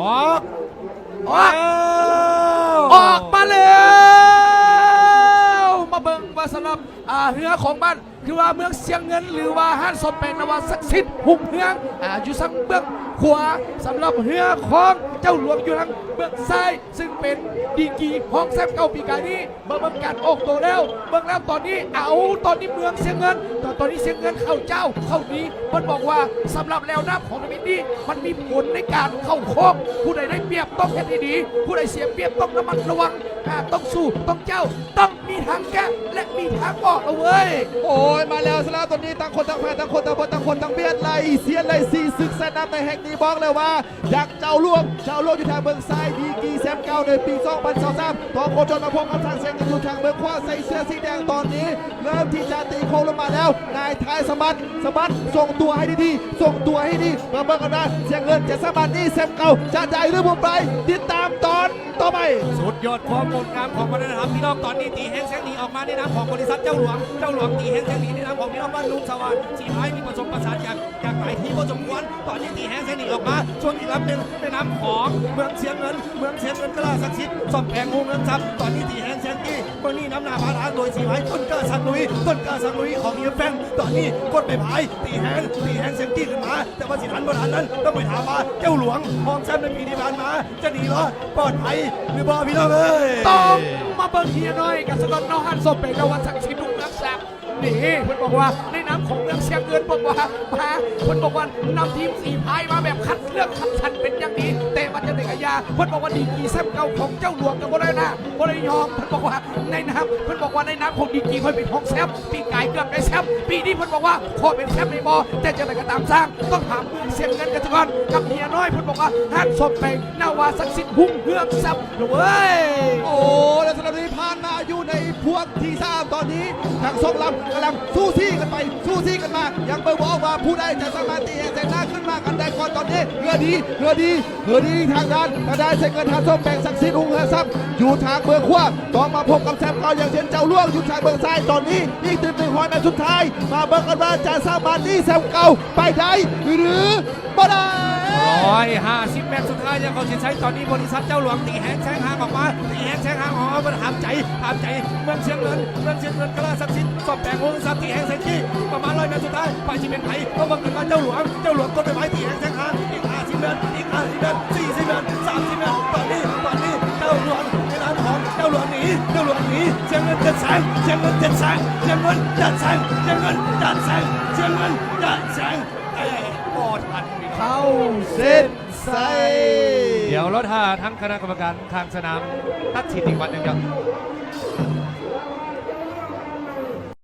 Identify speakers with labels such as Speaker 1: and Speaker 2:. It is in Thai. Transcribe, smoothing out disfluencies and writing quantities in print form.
Speaker 1: อก
Speaker 2: ออกมาแล้วมาเบิ่งว่าสำหรับเรือของบ้านคือว่าเมืองเสียงเงินหรือว่าห้านสมเป็นนวศักดิ์สิทธิ์หุกเมืองอยู่ทางเบื้องขวาสำหรับเรือของเจ้าหลวงอยู่ทางเบื้องซ้ายซึ่งเป็นดีกีห้องแซมเก่าปีกายนี้เบิ่งการออกตัวแล้วเบิ่งแล้วตอนนี้ตอนนี้เมืองเสียงเงินตอนนี้เสียงเงินเข้าเจ้าเข้านี้มันบอกว่าสำหรับแล้วน้ำของในนี้มันมีผลในการเข้าโค้งผู้ใดได้เปรียบต้องแค่ดีๆผู้ใดเสียเปรียบต้องระมัดระวังต้องสู้ต้องเจ้าต้องมีทางแก้และมีทางออกเอาเว้ย
Speaker 1: โอ้ยมาแล้วสลาตอนนี้ต่างคนต่างแพ้ต่างคนต่างบนต่างคนต่างเบียดไล่เสียนไล่ซีศึกสนามในแห่งนี้บอกเลยว่าจากเจ้าล่วงอยู่ทางเมืองซ้ายดีกีแซมเก่าในปี2023ต่อโคจรมาพบกับทางเสียงกันอยู่ทางเมืองขวาใส่เสื้อสีแดงตอนนี้เริ่มที่จะตีโค้งลงมาแล้วนายท้ายสะบัดส่งตัวให้ดีส่งตัวให้ดีมาเบิ่งกันนะเสียงเงินจะสะบัดนี่แซมเก่าจะได้หรือบ่ไปติดตามตอนต่อไป
Speaker 3: สุดยอดความงดงามของวัฒนธรรมพี่น้องตอนนี้ตีแห้งแสงหนีออกมาในนามของบริษัทเจ้าหลวงตีแห้งแสงหนีในนามของพี่น้องบ้านลุงสวัสดิ์สีไม้มีผสมประสานอย่างหลายที่ผสมควรตอนนี้ตีแห้งแสงหนีออกมาช่วงอีกลำหนึ่งในนามของเมืองเสียงเงินกล้าศักดิ์สิทธิ์ซ่อมแผงงูเงินทรัพย์ตอนนี้ตีแห้งแสงหนีเมื่อนี้น้ำหนาพาทางโดยสีไม้ต้นกล้าสักลุยของเฮียแฟงตอนนี้กดไปพายตีแห้งเสียงตีขึ้นมาแต่ว่าสิทันบ่ทันนั้นต้องไปถามว่าเจ้าหลวงมองแซมในปีที่ผ่านมาจะดีเหรอปลอดภัยหรือบ่พี่น้องเอ้ย
Speaker 2: ต้องมาเบิ่งเฮียน้อยกับสกอตน้องฮันสมเป็นนวัศักดิ์สิทธิ์ลุงรักษานี่เพิ่นบอกว่าในน้ำของเมืองเสียงเงินบอกว่าเพิ่นบอกว่านำทีมสีพายมาแบบคัดเลือกคัดสรรเป็นอย่างดีแต่มันจะเด็กอาญาเพิ่นบอกว่าดีกีแซมเก่าของเจ้าหลวงกับบ่ได้นะบ่ได้ยอมเพิ่นบอกว่าในน้ำของดีกีค่อยเป็นของแซมปีกายเกือบได้แซมปีนี้เพิ่นบอกว่าขอเป็นแซมในบ่แต่จะได้ก็ตามสร้างต้องถามเมืองเสียงเงินกันก่อนกับเฮียน้อยเพิ่นบอกว่าฮันสมเป็นนวศักดิ์สิทธิ์หุ่งเฮืองแซมเว้ย
Speaker 1: โอ้แล้วสำหรับที่ผ่านมาอยู่ในพวกที่3ตอนนี้ทั้งสองลำกำลังสู้ซี่กันไปสู้ซี่กันมายังเปิดบอกว่าผู้ใดจะสามารถตีแสงหน้าขึ้นมากันได้ก่อนตอนนี้เรือดีทางด้านเซงเงินทางส้มแบ่งศักดิ์ศรีลุงเฮือซับอยู่ทางเมืองขวาต้องมาพบกับแซมเก่าอย่างเช่นเจ้าล่วงอยู่ทางเมืองซ้ายตอนนี้นี่ตื่นหอยแมสุดท้ายมาเบิกกันว่าจะสามารถตีแซมเก่าไปได้หรือบ่ได้
Speaker 3: 150 เมตรสุดท้ายยังเขาใช้ตอนนี้บริษัทเจ้าหลวงตีแหงแซงหางออกมามันหามใจเมืองเชียงเงินกล้าศักดิ์สิทธิ์สอบแปลงวงสับตีแหงแซงขี้ประมาณ100 เมตรสุดท้ายไปที่เป็นไผ่เพราะว่าเกิดมาเจ้าหลวงต้นไปไม้ตีแหงแซงหางอีก50 เมตร40 เมตร30 เมตรตอนนี้เจ้าหลวงในนามของเจ้าหลวงหนีเชียงเงินจัดแสงเชียงเงินจัดแสงโอ้ทัน
Speaker 1: เข้าเส้นใส่
Speaker 3: เดี๋ยวรถถ้าทั้งคณะกรรมการทางสนามตัดสินอีกวันหนึ่งครับ